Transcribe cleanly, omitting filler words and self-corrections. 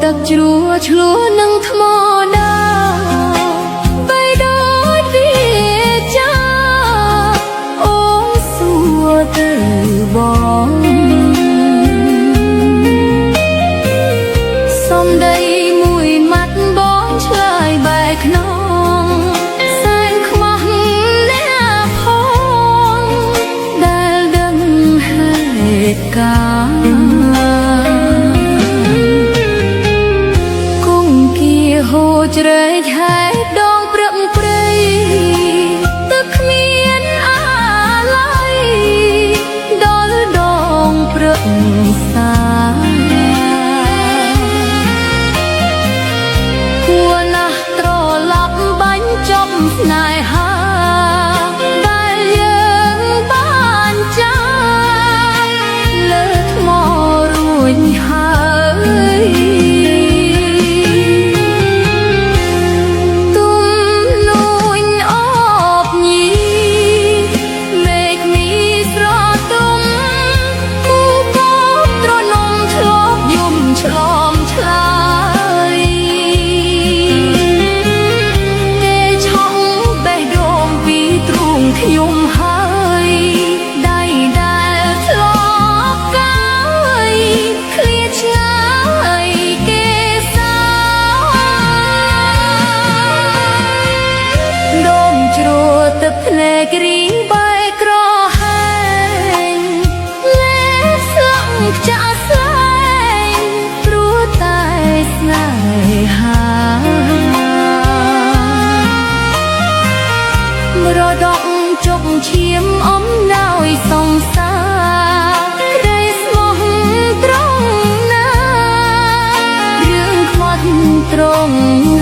ទឹកជ្រោះឆ្លួនឹងថ្មដាបីដូចវាចាអូនសួរទៅបងសំដីមួយម៉ាត់បងឆ្លើយបែកខ្នងសែនខ្មាស់អ្នកផងដែលដឹងហេតុការហូរជ្រែកហែកដងព្រឹកព្រៃទឹកគ្មានអាឡ័យដល់ដងព្រឹកសាគួរណាស់ត្រឡប់បាញ់ចប់ស្នេហាដែលយើងបានចាលើថ្មរួចហើយខ្ញុំហើយដៃដែលធ្លាប់កាយឃ្លាតឆ្ងាយគេសាដងជ្រោះទឹកភ្នែករីបែកក្រហែងលែស្លង់ខ្ចាក់ស្លែងព្រោះតែស្នេហារដកជុកឈាមអំណោយសង្សារក្ដីស្មោះត្រង់ណារឿងខ្វាត់ត្រង់